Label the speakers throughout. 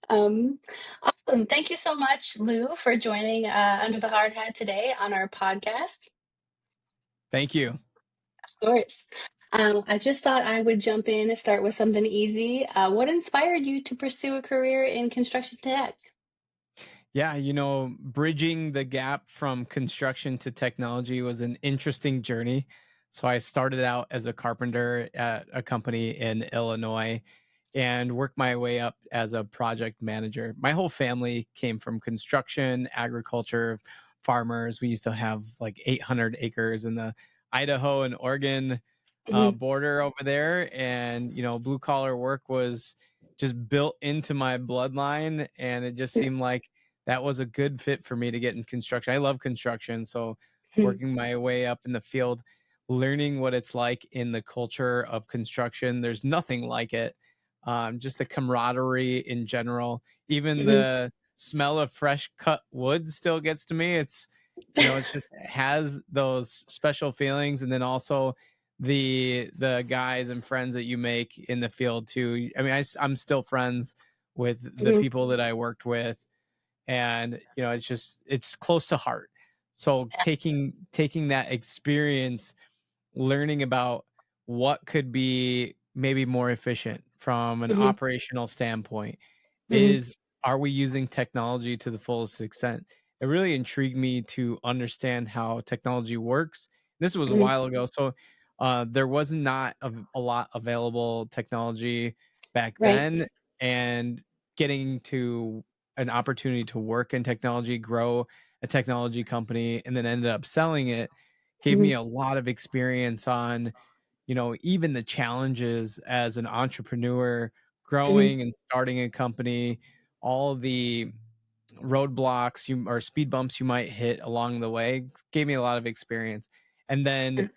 Speaker 1: Um, awesome. Thank you so much, Lou, for joining Under the Hard Hat today on our podcast.
Speaker 2: Thank you.
Speaker 1: Of course. I just thought I would jump in and start with something easy. What inspired you to pursue a career in construction tech?
Speaker 2: Yeah, bridging the gap from construction to technology was an interesting journey. So I started out as a carpenter at a company in Illinois and worked my way up as a project manager. My whole family came from construction, agriculture, farmers. We used to have like 800 acres in the Idaho and Oregon
Speaker 1: Hmm.
Speaker 2: border over there. And, blue collar work was just built into my bloodline. And it just seemed like that was a good fit for me to get in construction. I love construction, so working my way up in the field, learning what it's like in the culture of construction. There's nothing like it. Just the camaraderie in general, even
Speaker 1: Hmm.
Speaker 2: the smell of fresh cut wood still gets to me. It's just it has those special feelings, and then also the guys and friends that you make in the field too. I mean, I'm still friends with the
Speaker 1: Hmm.
Speaker 2: people that I worked with, and it's close to heart. So taking that experience, learning about what could be maybe more efficient from an
Speaker 1: Hmm.
Speaker 2: operational standpoint,
Speaker 1: Hmm.
Speaker 2: is are we using technology to the fullest extent? It really intrigued me to understand how technology works. This was a
Speaker 1: Hmm.
Speaker 2: while ago, so there was not a lot available technology back
Speaker 1: Right.
Speaker 2: then, and getting to an opportunity to work in technology, grow a technology company, and then ended up selling it, gave
Speaker 1: Hmm.
Speaker 2: me a lot of experience on, even the challenges as an entrepreneur,
Speaker 1: Hmm.
Speaker 2: growing and starting a company, all the roadblocks you or speed bumps you might hit along the way, gave me a lot of experience. And then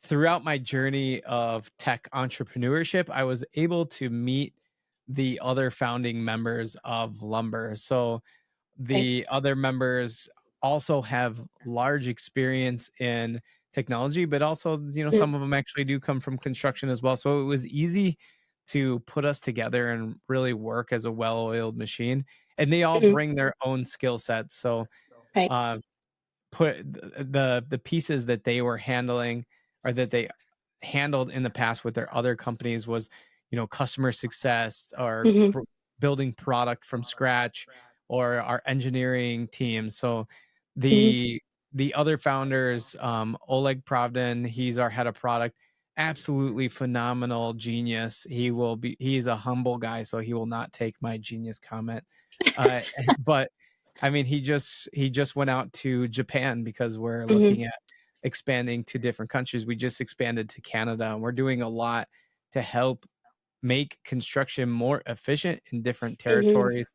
Speaker 2: throughout my journey of tech entrepreneurship, I was able to meet the other founding members of Lumber. So
Speaker 1: Right.
Speaker 2: the other members also have large experience in technology, but also,
Speaker 1: Hmm.
Speaker 2: some of them actually do come from construction as well. So it was easy to put us together and really work as a well-oiled machine. And they all
Speaker 1: Hmm.
Speaker 2: bring their own skill sets. So
Speaker 1: Right.
Speaker 2: uh, put the pieces that they were handling, or that they handled in the past with their other companies, was, customer success, or
Speaker 1: Hmm.
Speaker 2: building product from scratch, or our engineering team. So
Speaker 1: Hmm.
Speaker 2: the the other founders, Oleg Pravdin, he's our head of product, absolutely phenomenal genius. He's a humble guy, so he will not take my genius comment. uh, but I mean, he just went out to Japan because we're
Speaker 1: Hmm.
Speaker 2: looking at expanding to different countries. We just expanded to Canada, and we're doing a lot to help make construction more efficient in different
Speaker 1: Hmm.
Speaker 2: territories,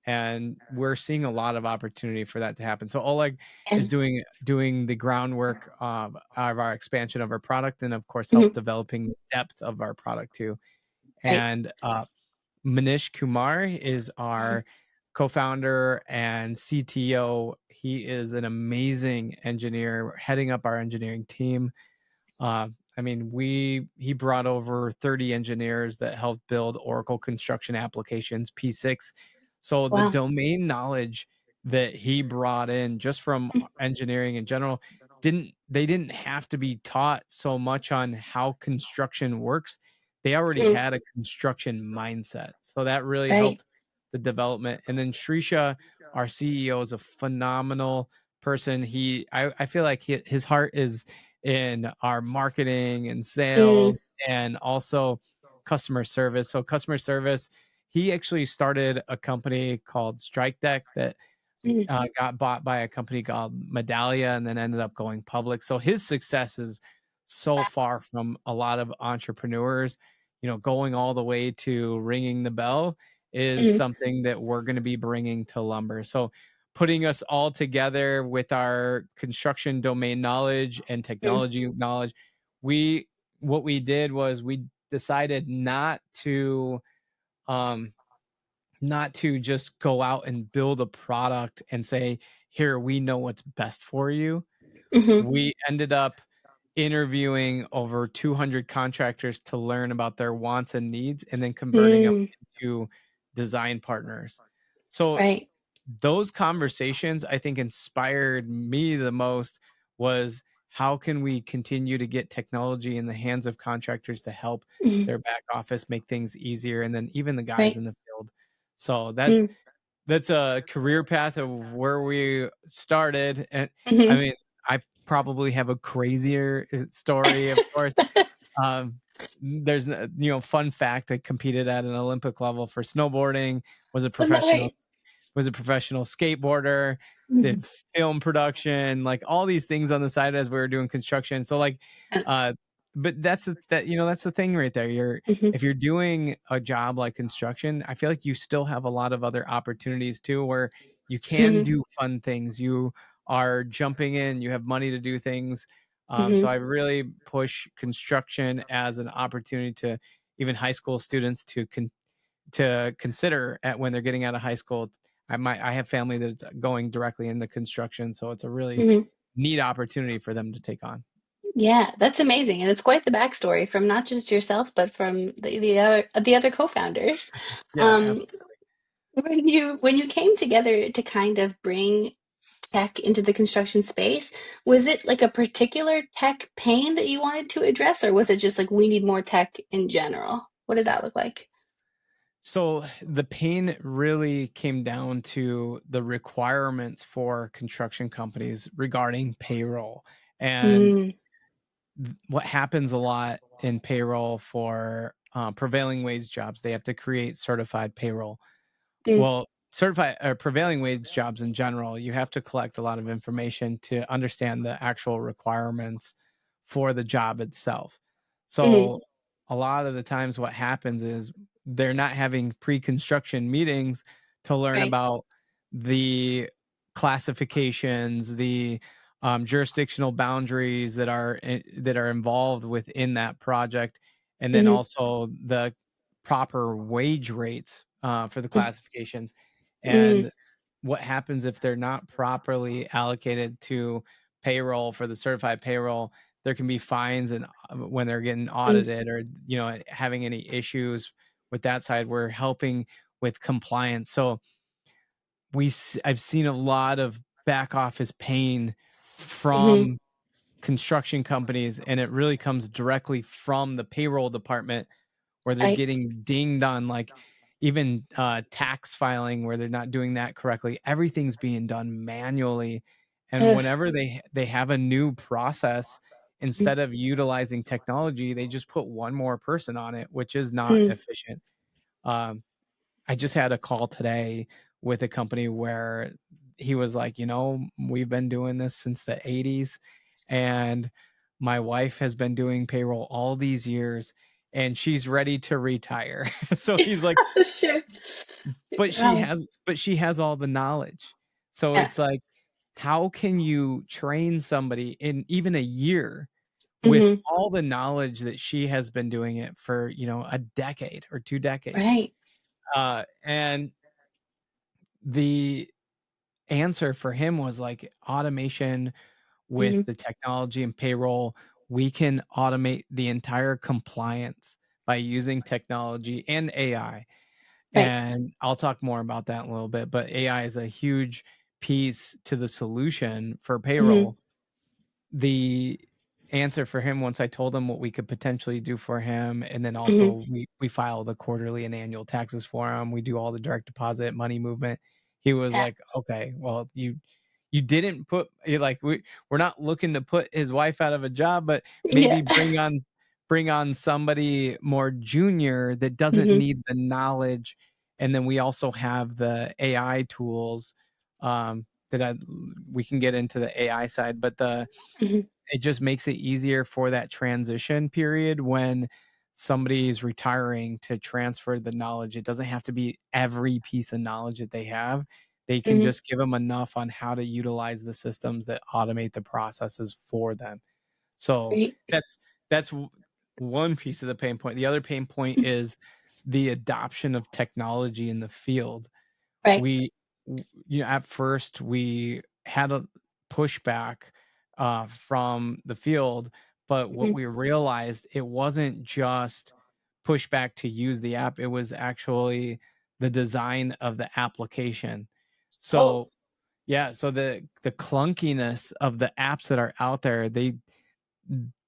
Speaker 2: and we're seeing a lot of opportunity for that to happen. So Oleg is
Speaker 1: And
Speaker 2: doing the groundwork of our expansion of our product, and of course help
Speaker 1: mhm.
Speaker 2: developing the depth of our product too.
Speaker 1: Right.
Speaker 2: And Manish Kumar is
Speaker 1: Mhm.
Speaker 2: our co-founder and CTO. He is an amazing engineer, heading up our engineering team. I mean, he brought over 30 engineers that helped build Oracle construction applications P6. So the
Speaker 1: Wow.
Speaker 2: domain knowledge that he brought in just from engineering in general, didn't have to be taught so much on how construction works. They already
Speaker 1: Mhm.
Speaker 2: had a construction mindset. So that really
Speaker 1: Right.
Speaker 2: helped the development. And then Shrisha, our CEO, is a phenomenal person. I feel like his heart is in our marketing and
Speaker 1: Mm.
Speaker 2: sales, and also customer service. So customer service, he actually started a company called Strike Deck that
Speaker 1: Mhm.
Speaker 2: got bought by a company called Medallia, and then ended up going public. So his success is so
Speaker 1: Wow.
Speaker 2: far from a lot of entrepreneurs. Going all the way to ringing the bell is
Speaker 1: Mhm.
Speaker 2: something that we're going to be bringing to Lumber. So putting us all together with our construction domain knowledge and
Speaker 1: Mhm.
Speaker 2: technology knowledge, we what we did was we decided um not to just go out and build a product and say, here, we know what's best for you.
Speaker 1: Mhm.
Speaker 2: We ended up interviewing over 200 contractors to learn about their wants and needs, and then converting them
Speaker 1: Mm.
Speaker 2: into design partners. So
Speaker 1: Right.
Speaker 2: those conversations I think inspired me the most was how can we continue to get technology in the hands of contractors to help
Speaker 1: Mhm.
Speaker 2: their back office make things easier and then even the guys
Speaker 1: Right.
Speaker 2: in the field. So
Speaker 1: Mm.
Speaker 2: that's a career path of where we started. And I
Speaker 1: Mhm.
Speaker 2: mean, I probably have a crazier story, of course. Um, there's fun fact, I competed at an Olympic level for snowboarding, was a
Speaker 1: Oh, no
Speaker 2: professional
Speaker 1: way.
Speaker 2: skateboarder,
Speaker 1: Mhm.
Speaker 2: did film production, like all these things on the side as we were doing construction. So like,
Speaker 1: Uh,
Speaker 2: uh, but that's the thing right there.
Speaker 1: mhm.
Speaker 2: If you're doing a job like construction, I feel like you still have a lot of other opportunities too, where you can
Speaker 1: Mhm.
Speaker 2: do fun things. You are jumping in, you have money to do things. So
Speaker 1: Mhm.
Speaker 2: I really push construction as an opportunity to even high school students to consider at when they're getting out of high school. I have family that's going directly into construction, so it's a really
Speaker 1: Mhm.
Speaker 2: neat opportunity for them to take on.
Speaker 1: Yeah, that's amazing, and it's quite the backstory from not just yourself, but from the other co-founders.
Speaker 2: Yeah,
Speaker 1: Um,
Speaker 2: absolutely.
Speaker 1: when you came together to kind of bring tech into the construction space, was it like a particular tech pain that you wanted to address, or was it just like we need more tech in general? What did that look like?
Speaker 2: So the pain really came down to the requirements for construction companies regarding payroll. And
Speaker 1: Mm,
Speaker 2: what happens a lot in payroll for prevailing wage jobs, they have to create certified payroll.
Speaker 1: mm,
Speaker 2: Well, certified or prevailing wage jobs in general, you have to collect a lot of information to understand the actual requirements for the job itself.
Speaker 1: mhm,
Speaker 2: So, a lot of the times what happens is they're not having pre-construction meetings to learn
Speaker 1: right.
Speaker 2: about the classifications, the jurisdictional boundaries that are involved within that project, and then
Speaker 1: Mhm,
Speaker 2: also the proper wage rates for the
Speaker 1: mm,
Speaker 2: classifications.
Speaker 1: mm,
Speaker 2: And what happens if they're not properly allocated to payroll for the certified payroll? There can be fines, and when they're getting
Speaker 1: mm,
Speaker 2: audited or having any issues with that side, we're helping with compliance. So I've seen a lot of back office pain
Speaker 1: mhm,
Speaker 2: from construction companies, and it really comes directly from the payroll department where they're
Speaker 1: right.
Speaker 2: getting dinged on, like, even, tax filing where they're not doing that correctly. Everything's being done manually, and
Speaker 1: Ugh,
Speaker 2: whenever they have a new process,
Speaker 1: mm,
Speaker 2: instead of utilizing technology, they just put one more person on it, which is not
Speaker 1: mm,
Speaker 2: efficient. Um, I just had a call today with a company where he was like, we've been doing this since the 80s, and my wife has been doing payroll all these years, and she's ready to retire." So he's like,
Speaker 1: sure. Wow.
Speaker 2: but she has all the knowledge. So
Speaker 1: Yeah.
Speaker 2: it's like, how can you train somebody in even a year with
Speaker 1: Mhm,
Speaker 2: all the knowledge that she has been doing it for, a decade or 2 decades?
Speaker 1: right.
Speaker 2: And the answer for him was like automation with
Speaker 1: Mhm,
Speaker 2: the technology and payroll. We can automate the entire compliance by using technology and AI.
Speaker 1: right.
Speaker 2: And I'll talk more about that in a little bit, but AI is a huge piece to the solution for
Speaker 1: Mhm,
Speaker 2: payroll. The answer for him, once I told him what we could potentially do for him, and then
Speaker 1: mhm,
Speaker 2: also we file the quarterly and annual taxes for him, we do all the direct deposit money movement. He was
Speaker 1: yeah.
Speaker 2: like, "Okay, well, you didn't put like we're not looking to put his wife out of a job, but
Speaker 1: Yeah.
Speaker 2: maybe bring on somebody more junior that doesn't
Speaker 1: Mhm,
Speaker 2: need the knowledge." And then we also have the AI tools that we can get into the AI side, but the
Speaker 1: mhm,
Speaker 2: it just makes it easier for that transition period when somebody's retiring to transfer the knowledge. It doesn't have to be every piece of knowledge that they have. They can
Speaker 1: mhm,
Speaker 2: just give them enough on how to utilize the systems that automate the processes for them. So
Speaker 1: right.
Speaker 2: that's one piece of the pain point. The other pain point is the adoption of technology in the field.
Speaker 1: Right.
Speaker 2: We at first we had a pushback from the field, but what
Speaker 1: Mhm,
Speaker 2: we realized, it wasn't just pushback to use the app. It was actually the design of the application.
Speaker 1: Oh.
Speaker 2: So yeah, so the clunkiness of the apps that are out there,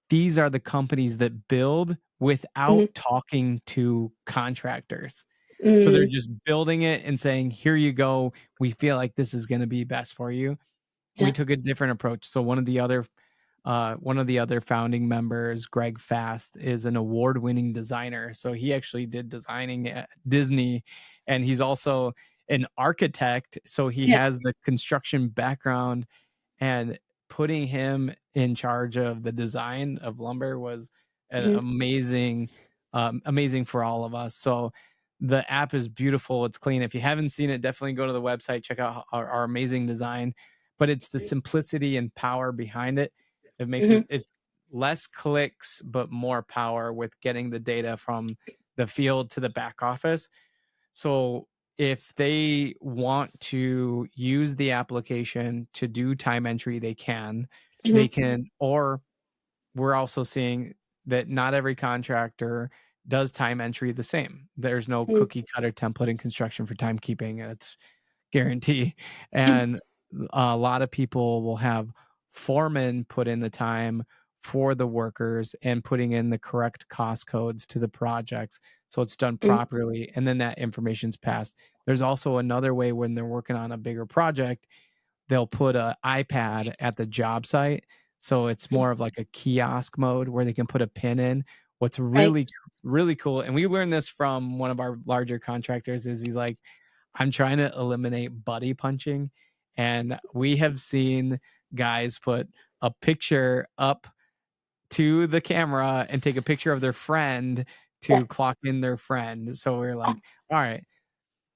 Speaker 2: these are the companies that build without
Speaker 1: Mhm.
Speaker 2: talking to contractors. So they're
Speaker 1: Mm,
Speaker 2: just building it and saying, "Here you go. We feel like this is gonna be best for you." We
Speaker 1: yeah.
Speaker 2: took a different approach. So one of the other founding members, Greg Fast, is an award-winning designer. So he actually did designing at Disney, and he's also an architect. So he
Speaker 1: Yeah.
Speaker 2: has the construction background, and putting him in charge of the design of lumber was an
Speaker 1: Mhm.
Speaker 2: amazing for all of us. So the app is beautiful. It's clean. If you haven't seen it, definitely go to the website, check out our amazing design. But it's the simplicity and power behind it. It makes
Speaker 1: Mhm.
Speaker 2: it's less clicks, but more power with getting the data from the field to the back office. So if they want to use the application to do time entry, they can. They
Speaker 1: Mhm.
Speaker 2: can, or we're also seeing that not every contractor does time entry the same. There's no
Speaker 1: Mhm.
Speaker 2: cookie cutter template in construction for timekeeping. It's guarantee.
Speaker 1: Mhm.
Speaker 2: And a lot of people will have foremen put in the time for the workers and putting in the correct cost codes to the projects so it's done
Speaker 1: Mhm.
Speaker 2: properly, and then that information's passed. There's also another way when they're working on a bigger project, they'll put a iPad at the job site, so it's
Speaker 1: Mhm.
Speaker 2: more of like a kiosk mode where they can put a pin in. What's
Speaker 1: Right.
Speaker 2: really cool, and we learned this from one of our larger contractors, is he's like, I'm trying to eliminate buddy punching. And we have seen guys put a picture up to the camera and take a picture of their friend
Speaker 1: Yeah.
Speaker 2: to clock in their friend. So we're
Speaker 1: Oh,
Speaker 2: like, all right,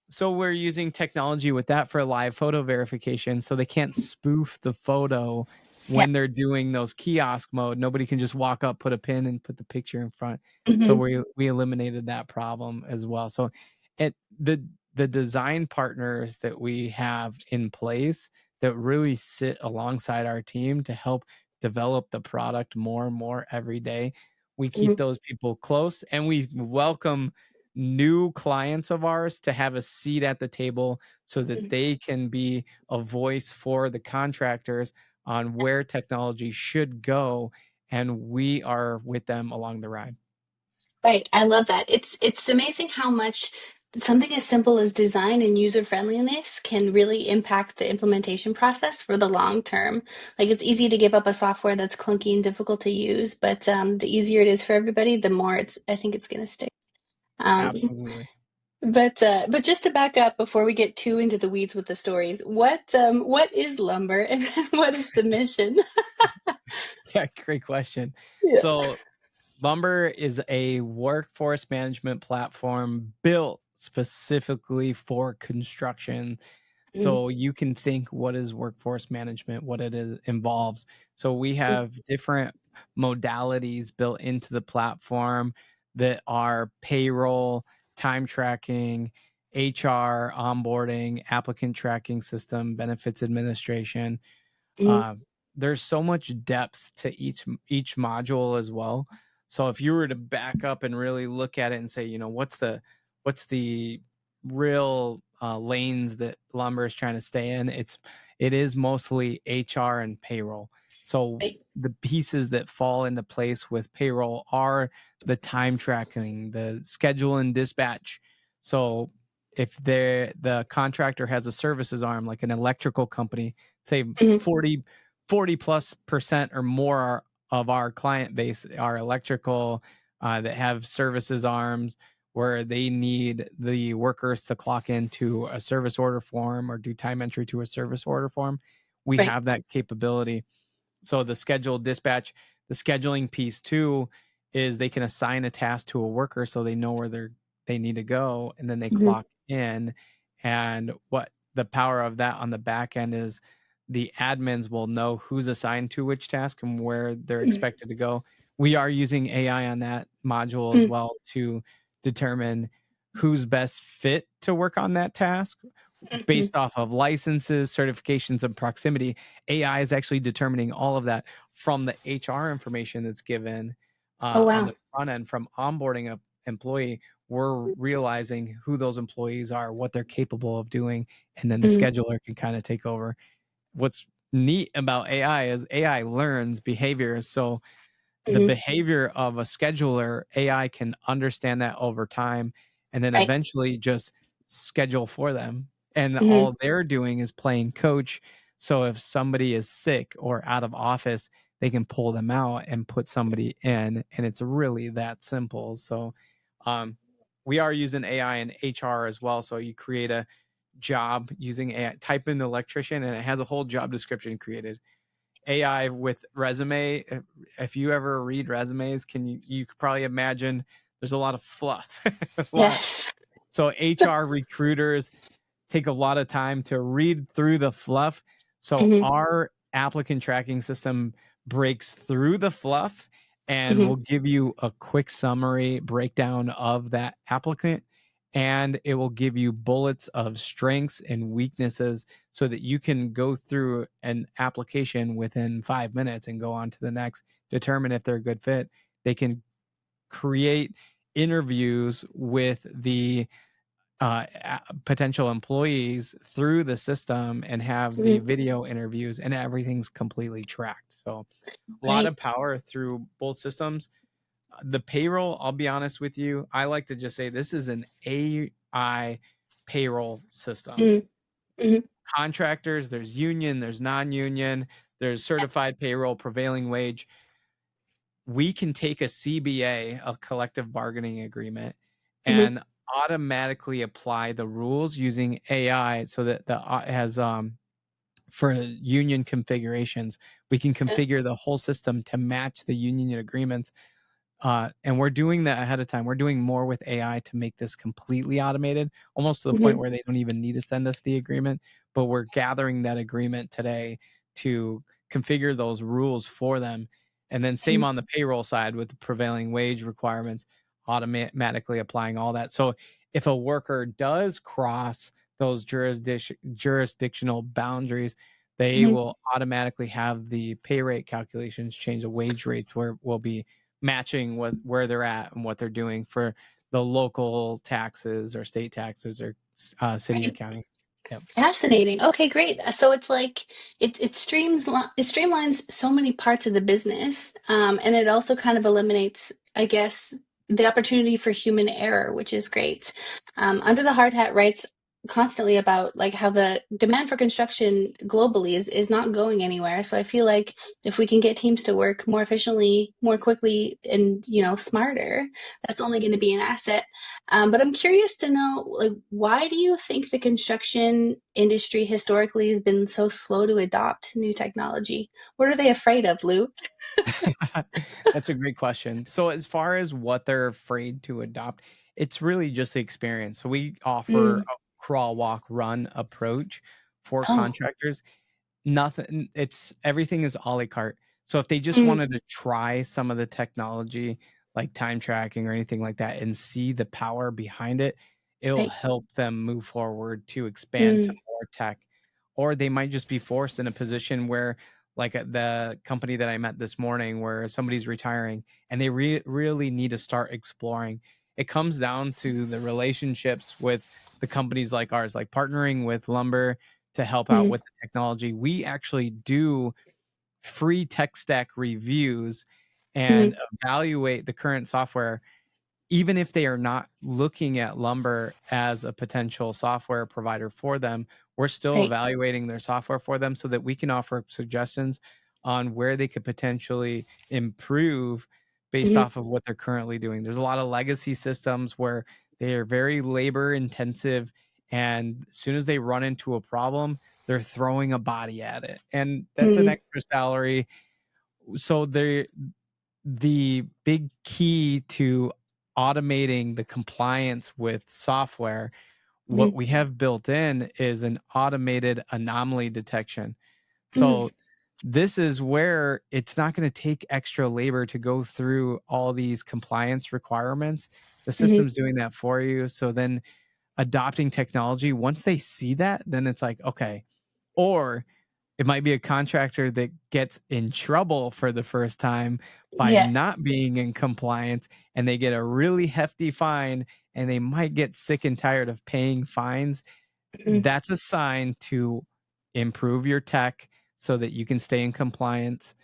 Speaker 2: so we're using technology with that for live photo verification, so they can't spoof the photo
Speaker 1: yeah.
Speaker 2: when they're doing those kiosk mode. Nobody can just walk up, put a pin, and put the picture in front. So
Speaker 1: Mhm.
Speaker 2: we eliminated that problem as well. So it the design partners that we have in place that really sit alongside our team to help develop the product more and more every day. We keep
Speaker 1: Mhm.
Speaker 2: those people close, and we welcome new clients of ours to have a seat at the table so that
Speaker 1: Mhm.
Speaker 2: they can be a voice for the contractors on where technology should go, and we are with them along the ride.
Speaker 1: Right. I love that. It's amazing how much something as simple as design and user friendliness can really impact the implementation process for the long term. Like it's easy to give up a software that's clunky and difficult to use, but the easier it is for everybody, the more I think it's going to stick. Um,
Speaker 2: Absolutely.
Speaker 1: but just to back up before we get too into the weeds with the stories, what is lumber and what is the mission?
Speaker 2: Yeah, great question.
Speaker 1: Yeah.
Speaker 2: So Lumber is a workforce management platform built specifically for construction.
Speaker 1: Mm,
Speaker 2: So you can think, what is workforce management, what it is, involves. So we
Speaker 1: mm,
Speaker 2: have different modalities built into the platform that are payroll, time tracking, HR, onboarding, applicant tracking system, benefits administration.
Speaker 1: mm,
Speaker 2: uh, there's so much depth to each module as well. So if you were to back up and really look at it and say, what's the real lanes that lumber is trying to stay in, it is mostly HR and payroll. So
Speaker 1: right.
Speaker 2: the pieces that fall into place with payroll are the time tracking, the schedule and dispatch. So if the contractor has a services arm like an electrical company, say
Speaker 1: Mhm,
Speaker 2: 40 plus percent or more of our client base are electrical, that have services arms where they need the workers to clock into a service order form or do time entry to a service order form. We
Speaker 1: right.
Speaker 2: have that capability. So the scheduled dispatch, the scheduling piece too, is they can assign a task to a worker so they know where they need to go, and then they
Speaker 1: Mhm,
Speaker 2: clock in. And what the power of that on the back end is, the admins will know who's assigned to which task and where they're
Speaker 1: mhm,
Speaker 2: expected to go. We are using AI on that module as
Speaker 1: mhm,
Speaker 2: well to determine who's best fit to work on that task
Speaker 1: mhm.
Speaker 2: based off of licenses, certifications, and proximity. AI is actually determining all of that from the HR information that's given
Speaker 1: Oh
Speaker 2: on
Speaker 1: wow.
Speaker 2: the front end from onboarding a employee. we're realizing who those employees are, what they're capable of doing, and then the
Speaker 1: Mhm.
Speaker 2: scheduler can kind of take over. What's neat about AI is AI learns behavior. So the
Speaker 1: Mhm.
Speaker 2: behavior of a scheduler, AI can understand that over time and then
Speaker 1: Right.
Speaker 2: eventually just schedule for them. And
Speaker 1: Mhm.
Speaker 2: all they're doing is playing coach. So if somebody is sick or out of office, they can pull them out and put somebody in. And it's really that simple. So um, we are using AI in HR as well. So you create a job using AI, type in electrician, and it has a whole job description created. AI with resume. If you ever read resumes, you could probably imagine there's a lot of fluff, a lot.
Speaker 1: Yes.
Speaker 2: So HR recruiters take a lot of time to read through the fluff. So
Speaker 1: Mhm.
Speaker 2: our applicant tracking system breaks through the fluff and
Speaker 1: Mhm.
Speaker 2: will give you a quick summary breakdown of that applicant. And it will give you bullets of strengths and weaknesses so that you can go through an application within 5 minutes and go on to the next, determine if they're a good fit. They can create interviews with the potential employees through the system and have the
Speaker 1: Mhm.
Speaker 2: video interviews, and everything's completely tracked. So a lot
Speaker 1: Right.
Speaker 2: of power through both systems. The payroll, I'll be honest with you, I like to just say this is an AI payroll system.
Speaker 1: Mhm. Mhm.
Speaker 2: Contractors, there's union, there's non-union, there's certified payroll, prevailing wage. We can take a CBA, a collective bargaining agreement,
Speaker 1: Mhm.
Speaker 2: and automatically apply the rules using AI so that the has for union configurations, we can
Speaker 1: Okay.
Speaker 2: configure the whole system to match the union agreements, and we're doing that ahead of time. We're doing more with AI to make this completely automated, almost to the point
Speaker 1: Mhm.
Speaker 2: where they don't even need to send us the agreement. But we're gathering that agreement today to configure those rules for them. And then same
Speaker 1: Mhm.
Speaker 2: on the payroll side with the prevailing wage requirements, automatically applying all that. So if a worker does cross those jurisdictional boundaries, they
Speaker 1: Mhm.
Speaker 2: will automatically have the pay rate calculations change, the wage rates where will be matching what where they're at and what they're doing for the local taxes or state taxes or city or
Speaker 1: Right.
Speaker 2: county. Yep.
Speaker 1: Fascinating. Okay, great. So it's like it streamlines so many parts of the business, and it also kind of eliminates, I guess, the opportunity for human error, which is great. Under the Hard Hat writes constantly about like how the demand for construction globally is not going anywhere. So I feel like if we can get teams to work more efficiently, more quickly, and smarter, that's only going to be an asset. But I'm curious to know, like, why do you think the construction industry historically has been so slow to adopt new technology? What are they afraid of, Lou?
Speaker 2: That's a great question. So as far as what they're afraid to adopt, it's really just the experience. So we offer
Speaker 1: Mm.
Speaker 2: a crawl, walk, run approach for
Speaker 1: Oh.
Speaker 2: contractors. Nothing, it's everything is a la carte. So if they just
Speaker 1: Mm.
Speaker 2: wanted to try some of the technology like time tracking or anything like that and see the power behind it, it'll
Speaker 1: Right.
Speaker 2: help them move forward to expand to
Speaker 1: Mm.
Speaker 2: more tech. Or they might just be forced in a position where, like at the company that I met this morning, where somebody's retiring and they really need to start exploring. It comes down to the relationships with the companies like ours, like partnering with lumber to help out
Speaker 1: Mm.
Speaker 2: with the technology. We actually do free tech stack reviews and
Speaker 1: Mm.
Speaker 2: evaluate the current software, even if they are not looking at lumber as a potential software provider for them. We're still
Speaker 1: Right.
Speaker 2: evaluating their software for them so that we can offer suggestions on where they could potentially improve based
Speaker 1: Mm.
Speaker 2: off of what they're currently doing. There's a lot of legacy systems where they are very labor intensive, and as soon as they run into a problem, they're throwing a body at it. And that's an
Speaker 1: Mm.
Speaker 2: extra salary. So the big key to automating the compliance with software, what
Speaker 1: Mm.
Speaker 2: we have built in is an automated anomaly detection.
Speaker 1: Mm.
Speaker 2: So this is where it's not going to take extra labor to go through all these compliance requirements. The
Speaker 1: Mm.
Speaker 2: system's doing that for you. So then adopting technology, once they see that, then it's like, okay. Or It might be a contractor that gets in trouble for the first time by
Speaker 1: Yeah.
Speaker 2: not being in compliance, and they get a really hefty fine, and they might get sick and tired of paying fines.
Speaker 1: Mhm.
Speaker 2: That's a sign to improve your tech so that you can stay in compliance.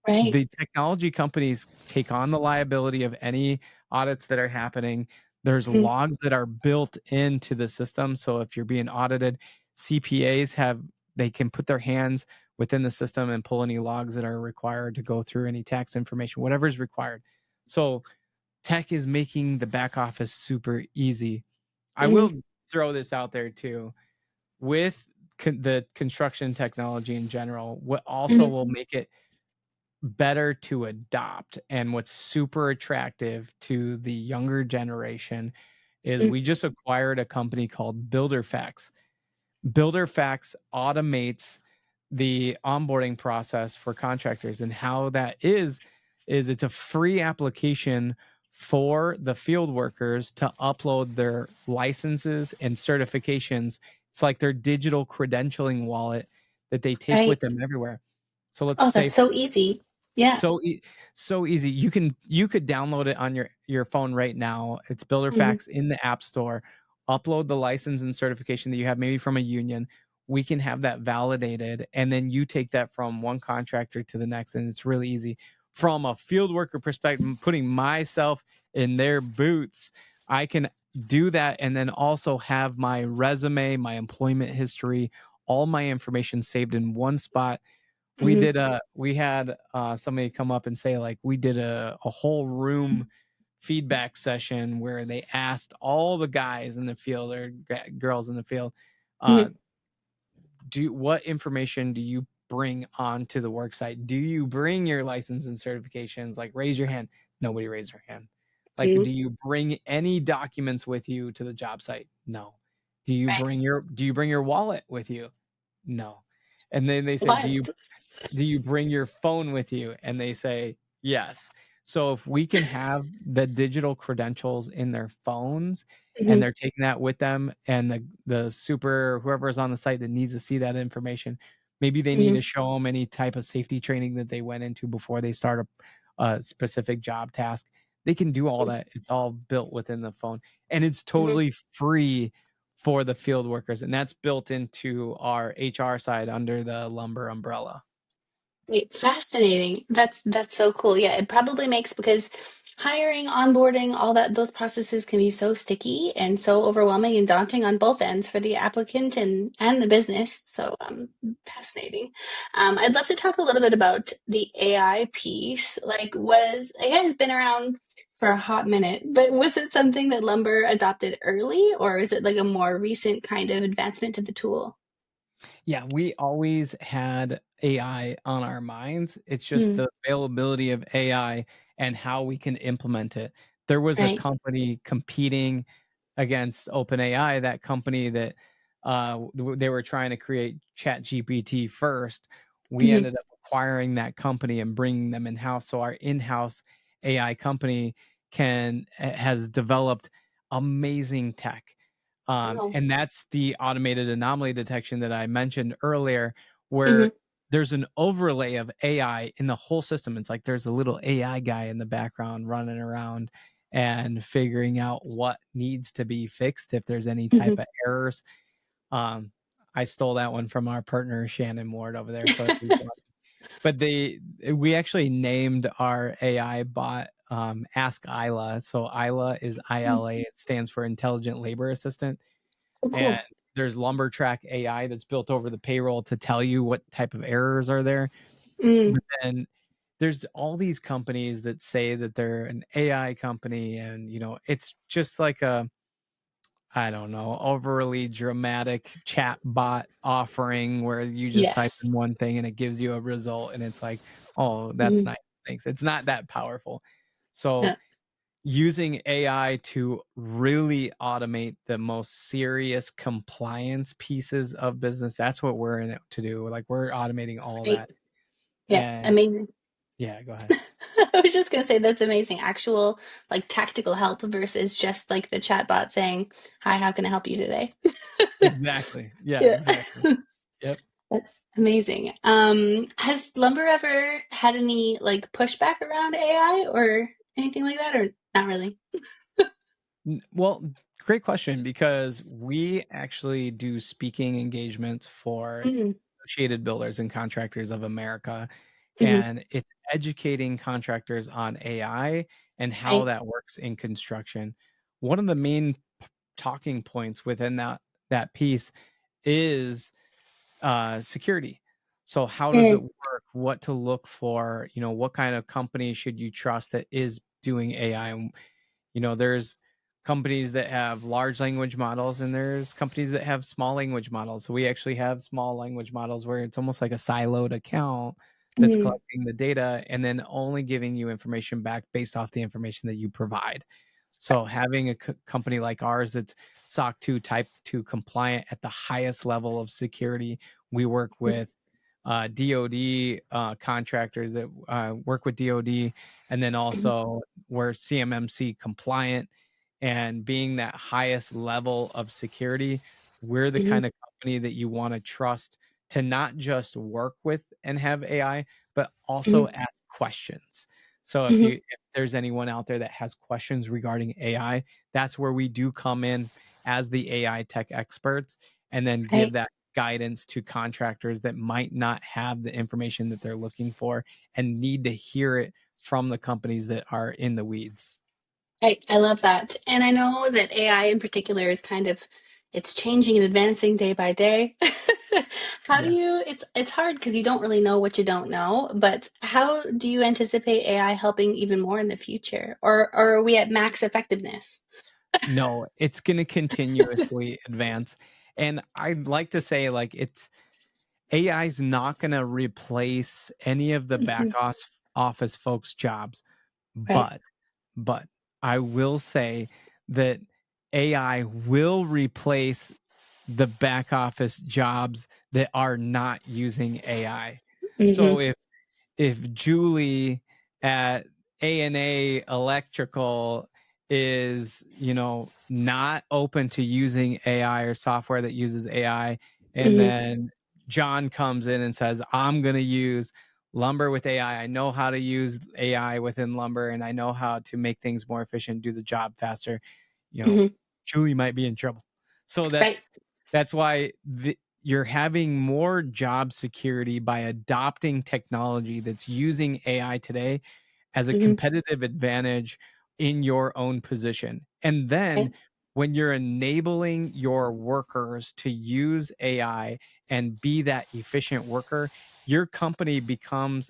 Speaker 1: Right.
Speaker 2: The technology companies take on the liability of any audits that are happening. There's
Speaker 1: Mhm.
Speaker 2: logs that are built into the system, so if you're being audited, CPAs have they can put their hands within the system and pull any logs that are required to go through any tax information, whatever is required. So tech is making the back office super easy. I
Speaker 1: Mhm.
Speaker 2: will throw this out there too. With the construction technology in general, what also
Speaker 1: Mhm.
Speaker 2: will make it better to adopt and what's super attractive to the younger generation is
Speaker 1: Mhm.
Speaker 2: we just acquired a company called BuilderFacts. BuilderFacts automates the onboarding process for contractors, and how that is it's a free application for the field workers to upload their licenses and certifications. It's like their digital credentialing wallet that they take with
Speaker 1: Right.
Speaker 2: them everywhere. So let's
Speaker 1: Oh,
Speaker 2: say
Speaker 1: that's so easy. Yeah.
Speaker 2: so so easy. You could download it on your phone right now. It's
Speaker 1: Mhm.
Speaker 2: BuilderFacts in the App Store. Upload the license and certification that you have, maybe from a union. We can have that validated, and then you take that from one contractor to the next, and it's really easy. From a field worker perspective, putting myself in their boots, I can do that, and then also have my resume, my employment history, all my information saved in one spot.
Speaker 1: Mhm.
Speaker 2: We had somebody come up and say, like, we did a whole room feedback session where they asked all the guys in the field, or girls in the field, uh,
Speaker 1: Mhm.
Speaker 2: what information do you bring onto the work site? Do you bring your license and certifications? Like, raise your hand. Nobody raised their hand. Like,
Speaker 1: Mhm.
Speaker 2: do you bring any documents with you to the job site? No.
Speaker 1: Right.
Speaker 2: Do you bring your wallet with you? No. And then they said,
Speaker 1: What?
Speaker 2: do you bring your phone with you? And they say, yes. So if we can have the digital credentials in their phones, and
Speaker 1: Mhm.
Speaker 2: they're taking that with them, and the super whoever is on the site that needs to see that information, maybe they need
Speaker 1: Mhm.
Speaker 2: to show them any type of safety training that they went into before they start a specific job task. They can do all that. It's all built within the phone, and it's
Speaker 1: Mhm.
Speaker 2: totally free for the field workers, and that's built into our HR side under the lumber umbrella.
Speaker 1: Wait, fascinating. That's so cool. Yeah, it probably makes because hiring, onboarding, all that those processes can be so sticky and so overwhelming and daunting on both ends for the applicant and the business. So fascinating. I'd love to talk a little bit about the AI piece. Like, was AI has been around for a hot minute, but was it something that Lumber adopted early, or is it like a more recent kind of advancement to the tool?
Speaker 2: Yeah, we always had AI on our minds. It's just
Speaker 1: Mm,
Speaker 2: the availability of AI and how we can implement it. There was a
Speaker 1: right.
Speaker 2: company competing against OpenAI, that company that they were trying to create ChatGPT first. We
Speaker 1: Hmm.
Speaker 2: ended up acquiring that company and bringing them in house. So our in house AI company has developed amazing tech.
Speaker 1: Oh.
Speaker 2: And that's the automated anomaly detection that I mentioned earlier,
Speaker 1: Hmm.
Speaker 2: where there's an overlay of AI in the whole system. It's like there's a little AI guy in the background running around and figuring out what needs to be fixed if there's any type
Speaker 1: Hmm.
Speaker 2: of errors. Um, I stole that one from our partner Shannon Ward over there, so it's but we actually named our AI bot Ask Isla. So Isla is ILA. It stands for Intelligent Labor Assistant.
Speaker 1: Oh,
Speaker 2: And
Speaker 1: cool.
Speaker 2: there's LumberTrack AI that's built over the payroll to tell you what type of errors are there.
Speaker 1: Mm,
Speaker 2: But then there's all these companies that say that they're an AI company, and it's just like a, I don't know, overly dramatic chat bot offering where you just type
Speaker 1: yes.
Speaker 2: in one thing and it gives you a result, and it's like, oh, that's
Speaker 1: Hmm.
Speaker 2: nice. Thanks. It's not that powerful. So
Speaker 1: Yeah.
Speaker 2: using AI to really automate the most serious compliance pieces of business, that's what we're in it to do. Like, we're automating all
Speaker 1: Right.
Speaker 2: that.
Speaker 1: Yeah.
Speaker 2: And
Speaker 1: Amazing.
Speaker 2: yeah, go ahead.
Speaker 1: I was just gonna say that's amazing. Actual like tactical help versus just like the chatbot saying, "Hi, how can I help you today?"
Speaker 2: Exactly. Yeah,
Speaker 1: Yeah.
Speaker 2: exactly. Yep.
Speaker 1: Amazing. Has Lumber ever had any like pushback around AI or anything like that, or not really?
Speaker 2: Well, great question because we actually do speaking engagements for
Speaker 1: Mm-hmm.
Speaker 2: Associated Builders and Contractors of America,
Speaker 1: Hmm.
Speaker 2: and it's educating contractors on AI and how
Speaker 1: Right.
Speaker 2: that works in construction. One of the main talking points within that piece is security. So how does it
Speaker 1: Mm-hmm.
Speaker 2: work? What to look for? What kind of company should you trust that is doing AI? There's companies that have large language models and there's companies that have small language models. So we actually have small language models where it's almost like a siloed account that's collecting the data and then only giving you information back based off the information that you provide. So having a company like ours that's SOC 2 Type 2 compliant at the highest level of security, we work with DoD contractors that work with DoD, and then also we're CMMC compliant. And being that highest level of security, we're the
Speaker 1: Hmm.
Speaker 2: kind of company that you want to trust to not just work with and have AI, but also
Speaker 1: Hmm.
Speaker 2: ask questions. So if
Speaker 1: Hmm.
Speaker 2: there's anyone out there that has questions regarding AI, that's where we do come in as the AI tech experts and then give
Speaker 1: Right.
Speaker 2: that guidance to contractors that might not have the information that they're looking for and need to hear it from the companies that are in the weeds.
Speaker 1: I love that. And I know that AI in particular is kind of it's changing and advancing day by day. How do
Speaker 2: Yeah.
Speaker 1: you it's hard because you don't really know what you don't know, but how do you anticipate AI helping even more in the future? Or are we at max effectiveness?
Speaker 2: No, it's going to continuously advance. And I'd like to say, like, AI is not going to replace any of the back
Speaker 1: Mhm.
Speaker 2: office folks' jobs,
Speaker 1: Right.
Speaker 2: but but I will say that AI will replace the back office jobs that are not using AI.
Speaker 1: Hmm.
Speaker 2: So if Julie at A&A Electrical is, not open to using AI or software that uses AI, and
Speaker 1: Hmm.
Speaker 2: then John comes in and says, I'm going to use Lumber with AI. I know how to use AI within Lumber and I know how to make things more efficient, do the job faster. You know,
Speaker 1: Hmm.
Speaker 2: Julie might be in trouble. So
Speaker 1: Right.
Speaker 2: that's why you're having more job security by adopting technology that's using AI today as a
Speaker 1: Hmm.
Speaker 2: competitive advantage in your own position. And then
Speaker 1: Right.
Speaker 2: when you're enabling your workers to use AI and be that efficient worker, your company becomes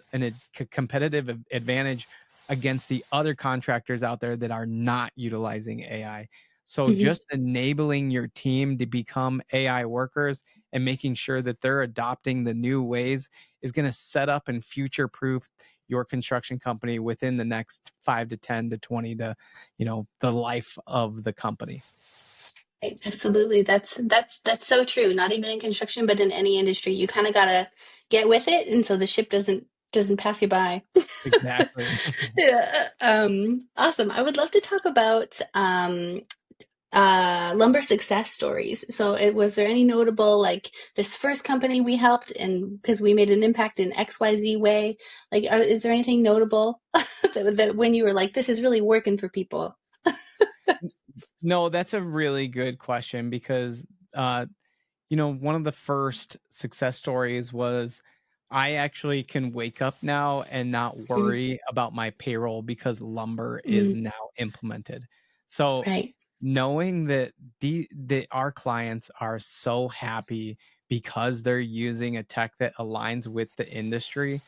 Speaker 2: competitive advantage against the other contractors out there that are not utilizing AI. So
Speaker 1: Hmm.
Speaker 2: just enabling your team to become AI workers and making sure that they're adopting the new ways is going to set up and future proof your construction company within the next 5 to 10 to 20 to the life of the company.
Speaker 1: Right. Absolutely. That's so true. Not even in construction, but in any industry, you kind of gotta get with it, and so the ship doesn't pass you by.
Speaker 2: Exactly.
Speaker 1: Yeah. Awesome. I would love to talk about lumber success stories. So was there any notable like this first company we helped and because we made an impact in XYZ way? Like is there anything notable that when you were like, this is really working for people?
Speaker 2: No, that's a really good question because one of the first success stories was I actually can wake up now and not
Speaker 1: Mhm.
Speaker 2: worry about my payroll because Lumber is
Speaker 1: Mhm.
Speaker 2: now implemented. So
Speaker 1: Right.
Speaker 2: knowing that our clients are so happy because they're using a tech that aligns with the industry,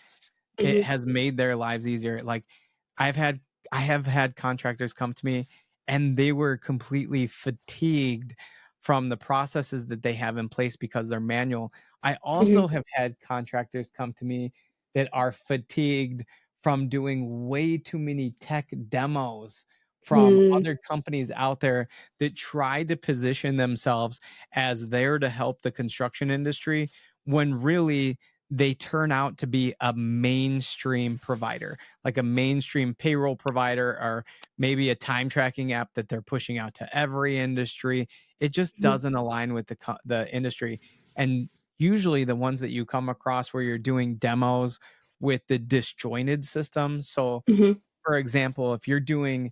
Speaker 2: it
Speaker 1: Hmm.
Speaker 2: has made their lives easier. Like I've had I have had contractors come to me and they were completely fatigued from the processes that they have in place because they're manual. I also
Speaker 1: Hmm.
Speaker 2: have had contractors come to me that are fatigued from doing way too many tech demos from
Speaker 1: Mm.
Speaker 2: other companies out there that try to position themselves as there to help the construction industry when really they turn out to be a mainstream provider, like a mainstream payroll provider, or maybe a time tracking app that they're pushing out to every industry. It just
Speaker 1: Mhm.
Speaker 2: doesn't align with the industry. And usually the ones that you come across where you're doing demos with the disjointed systems. So,
Speaker 1: Hmm.
Speaker 2: for example, if you're doing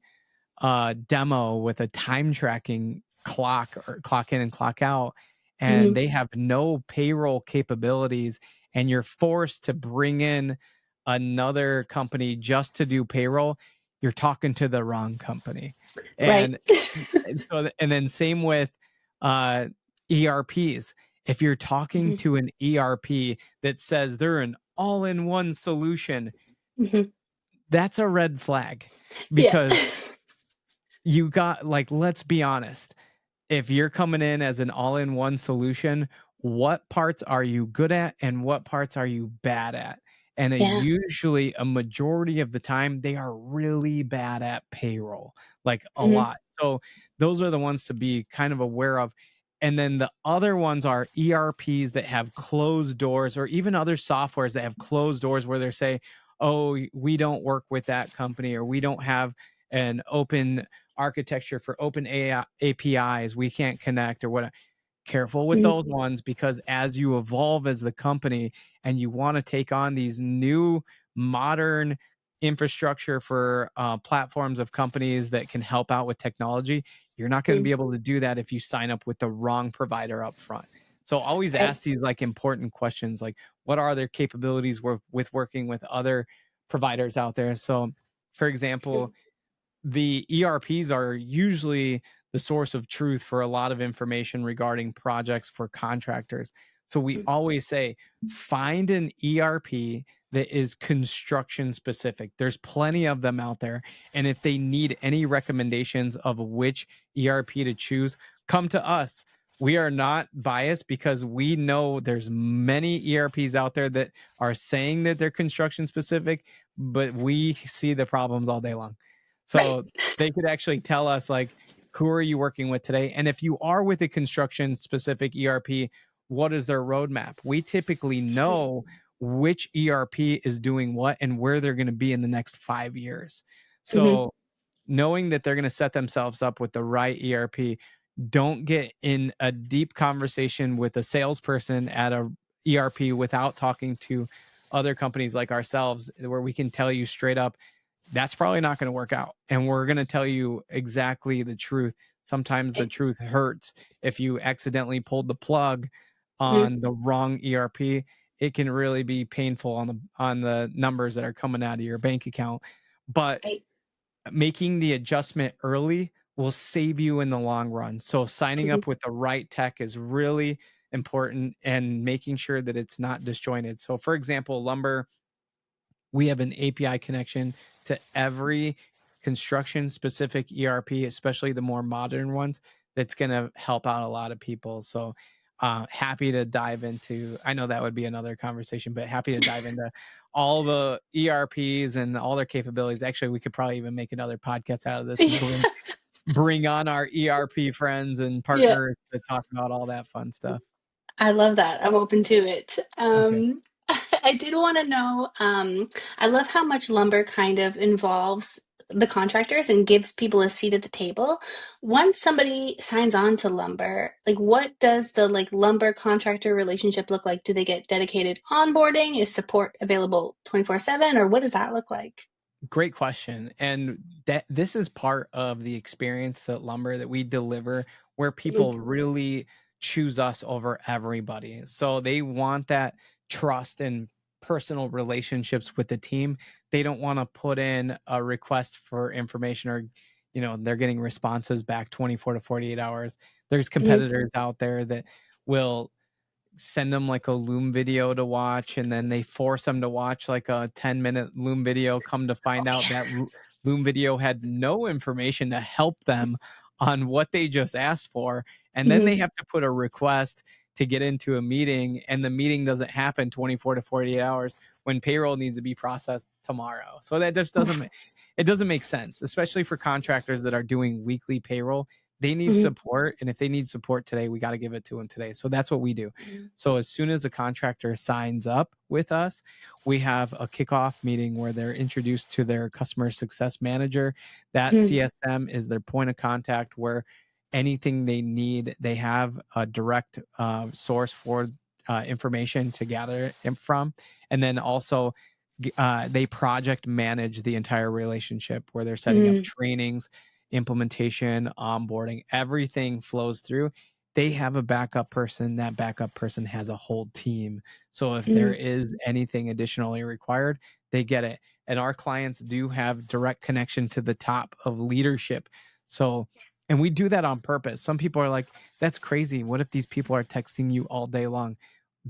Speaker 2: a demo with a time tracking clock or clock in and clock out, and
Speaker 1: Hmm.
Speaker 2: they have no payroll capabilities, and you're forced to bring in another company just to do payroll, you're talking to the wrong company.
Speaker 1: Right.
Speaker 2: And and then same with uh ERPs. If you're talking
Speaker 1: Hmm.
Speaker 2: to an ERP that says they're an all-in-one solution,
Speaker 1: Hmm.
Speaker 2: that's a red flag,
Speaker 1: Yeah.
Speaker 2: because you got, like, let's be honest, if you're coming in as an all-in-one solution, what parts are you good at and what parts are you bad at? And
Speaker 1: Yeah.
Speaker 2: usually a majority of the time, they are really bad at payroll, like a
Speaker 1: Hmm.
Speaker 2: lot. So those are the ones to be kind of aware of. And then the other ones are ERPs that have closed doors, or even other softwares that have closed doors where they say, "Oh, we don't work with that company," or "We don't have an open architecture for open AI APIs, we can't connect," or what. Careful with
Speaker 1: Hmm.
Speaker 2: those ones, because as you evolve as the company and you want to take on these new modern infrastructure for platforms of companies that can help out with technology, you're not going to be able to do that if you sign up with the wrong provider up front. So always
Speaker 1: Right.
Speaker 2: ask these like important questions, like what are their capabilities with working with other providers out there. So for example, the ERPs are usually the source of truth for a lot of information regarding projects for contractors. So we always say, find an ERP that is construction specific. There's plenty of them out there. And if they need any recommendations of which ERP to choose, come to us. We are not biased because we know there's many ERPs out there that are saying that they're construction specific, but we see the problems all day long.
Speaker 1: Right.
Speaker 2: So they could actually tell us, like, who are you working with today? And if you are with a construction specific ERP, what is their roadmap? We typically know which ERP is doing what and where they're going to be in the next 5 years.
Speaker 1: Hmm.
Speaker 2: So knowing that they're going to set themselves up with the right ERP, don't get in a deep conversation with a salesperson at a ERP without talking to other companies like ourselves, where we can tell you straight up, that's probably not going to work out. And we're going to tell you exactly the truth. Sometimes the
Speaker 1: Right.
Speaker 2: truth hurts. If you accidentally pulled the plug
Speaker 1: Hmm.
Speaker 2: on the wrong ERP, it can really be painful on the numbers that are coming out of your bank account. But
Speaker 1: Right.
Speaker 2: making the adjustment early will save you in the long run. So signing
Speaker 1: Hmm.
Speaker 2: up with the right tech is really important, and making sure that it's not disjointed. So for example, lumber, we have an API connection to every construction specific ERP, especially the more modern ones, that's going to help out a lot of people. So happy to dive into, I know that would be another conversation, but happy to dive into all the ERPs and all their capabilities. Actually, we could probably even make another podcast out of this and bring on our ERP friends and
Speaker 1: Yeah.
Speaker 2: partners to talk about all that fun stuff.
Speaker 1: I love that. I'm open to it.
Speaker 2: Okay.
Speaker 1: I did want to know, I love how much lumber kind of involves the contractors and gives people a seat at the table. Once somebody signs on to lumber, like what does the like lumber contractor relationship look like? Do they get dedicated onboarding? Is support available 24/7 or what does that look like?
Speaker 2: Great question. And that this is part of the experience that lumber that we deliver, where
Speaker 1: Mhm.
Speaker 2: people really choose us over everybody. So they want that trust and personal relationships with the team. They don't want to put in a request for information, or they're getting responses back 24 to 48 hours. There's
Speaker 1: Mhm.
Speaker 2: competitors out there that will send them like a Loom video to watch, and then they force them to watch like a 10-minute Loom video, come to
Speaker 1: Oh
Speaker 2: find out that Loom video had no information to help them on what they just asked for, and
Speaker 1: yeah.
Speaker 2: then they
Speaker 1: Mhm.
Speaker 2: have to put a request to get into a meeting, and the meeting doesn't happen 24 to 48 hours when payroll needs to be processed tomorrow. So that just doesn't make sense, especially for contractors that are doing weekly payroll. They need
Speaker 1: Mhm.
Speaker 2: support, and if they need support today, we got to give it to them today. So that's what we do.
Speaker 1: Mhm.
Speaker 2: So as soon as a contractor signs up with us, we have a kickoff meeting where they're introduced to their customer success manager. That
Speaker 1: Mhm.
Speaker 2: CSM is their point of contact, where anything they need, they have a direct source for information to gather it from. And then also, they project manage the entire relationship where they're setting up
Speaker 1: Mm,
Speaker 2: trainings, implementation, onboarding, everything flows through. They have a backup person. That backup person has a whole team. So if there
Speaker 1: mm,
Speaker 2: is anything additionally required, they get it. And our clients do have direct connection to the top of leadership. So, and we do that on purpose. Some people are like, that's crazy. What if these people are texting you all day long?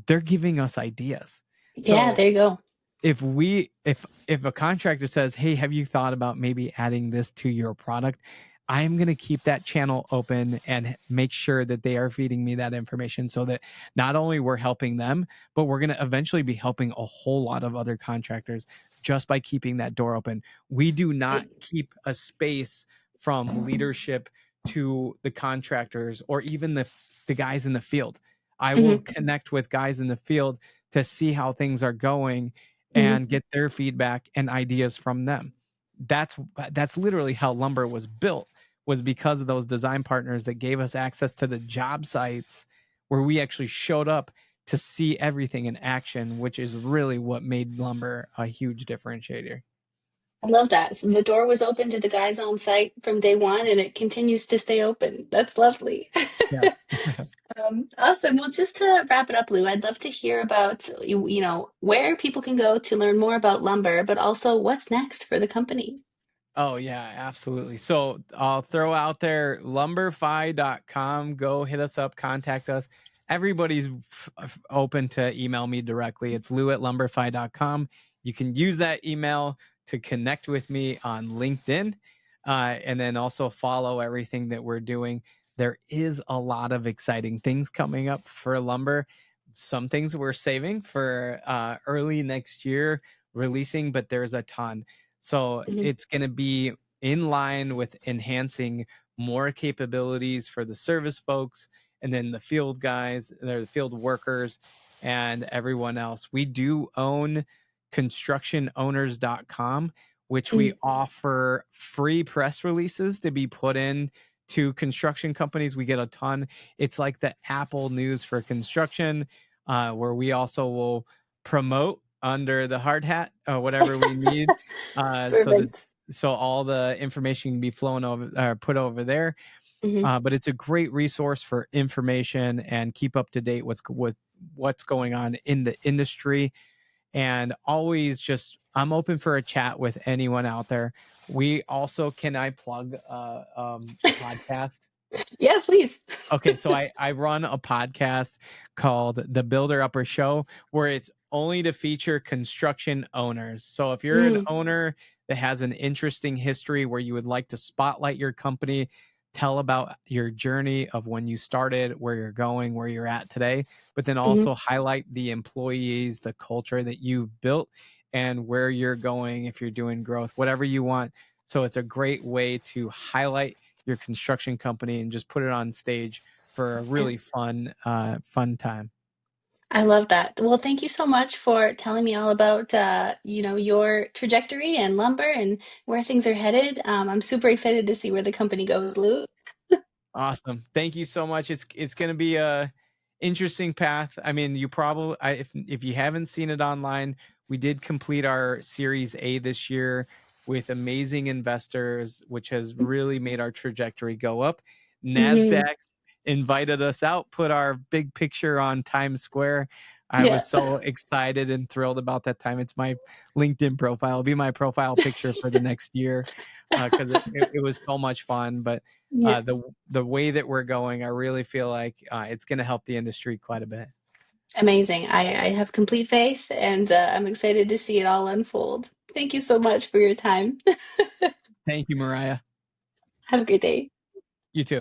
Speaker 2: They're giving us ideas.
Speaker 1: yeah,
Speaker 2: So
Speaker 1: there you go.
Speaker 2: if a contractor says, hey, have you thought about maybe adding this to your product, I'm going to keep that channel open and make sure that they are feeding me that information, so that not only we're helping them, but we're going to eventually be helping a whole lot of other contractors just by keeping that door open. We do not
Speaker 1: Right.
Speaker 2: keep a space from leadership to the contractors or even the guys in the field. I will
Speaker 1: Hmm.
Speaker 2: connect with guys in the field to see how things are going
Speaker 1: Hmm.
Speaker 2: and get their feedback and ideas from them. That's that's literally how lumber was built, was because of those design partners that gave us access to the job sites where we actually showed up to see everything in action, which is really what made lumber a huge differentiator.
Speaker 1: I love that. So the door was open to the guys on site from day one, and it continues to stay open. That's lovely.
Speaker 2: Yeah.
Speaker 1: Awesome. Well, just to wrap it up, Lou, I'd love to hear about where people can go to learn more about lumber, but also what's next for the company.
Speaker 2: Oh yeah, absolutely. So I'll throw out there lumberfi.com. Go hit us up, contact us. Everybody's open to email me directly. It's lou@lumberfi.com. You can use that email to connect with me on LinkedIn, and then also follow everything that we're doing. There is a lot of exciting things coming up for lumber. Some things we're saving for early next year releasing, but there's a ton. So
Speaker 1: Mhm,
Speaker 2: it's going to be in line with enhancing more capabilities for the service folks, and then the field guys, they're the field workers, and everyone else. We do own constructionowners.com, which we
Speaker 1: mhm,
Speaker 2: offer free press releases to be put in to construction companies. We get a ton. It's like the Apple News for construction, where we also will promote under the hard hat, whatever we need, so that
Speaker 1: Perfect.
Speaker 2: all the information can be flown over, put over there.
Speaker 1: Mhm.
Speaker 2: But it's a great resource for information and keep up to date with what's going on in the industry. And always just, I'm open for a chat with anyone out there. We also, can I plug a podcast?
Speaker 1: Yeah, please.
Speaker 2: Okay, so I run a podcast called The Builder Upper Show, where it's only to feature construction owners. So if you're an
Speaker 1: Mm,
Speaker 2: owner that has an interesting history where you would like to spotlight your company, tell about your journey of when you started, where you're going, where you're at today, but then
Speaker 1: mhm.
Speaker 2: also highlight the employees, the culture that you've built, and where you're going if you're doing growth, whatever you want. So it's a great way to highlight your construction company and just put it on stage for a
Speaker 1: Yeah,
Speaker 2: really fun time.
Speaker 1: I love that. Well, thank you so much for telling me all about your trajectory and lumber and where things are headed. I'm super excited to see where the company goes, Lou.
Speaker 2: Awesome. Thank you so much. It's going to be a interesting path. I mean, you probably, if you haven't seen it online, we did complete our Series A this year with amazing investors, which has really made our trajectory go up.
Speaker 1: Hmm.
Speaker 2: Nasdaq invited us out, put our big picture on Times Square. I
Speaker 1: Yeah.
Speaker 2: was so excited and thrilled about that time. It's my LinkedIn profile. It'll be my profile picture for the next year, because it was so much fun. But
Speaker 1: Yeah.
Speaker 2: the way that we're going, I really feel like it's going to help the industry quite a bit.
Speaker 1: Amazing. I have complete faith and I'm excited to see it all unfold. Thank you so much for your time.
Speaker 2: Thank you, Mariah.
Speaker 1: Have a great day.
Speaker 2: You too.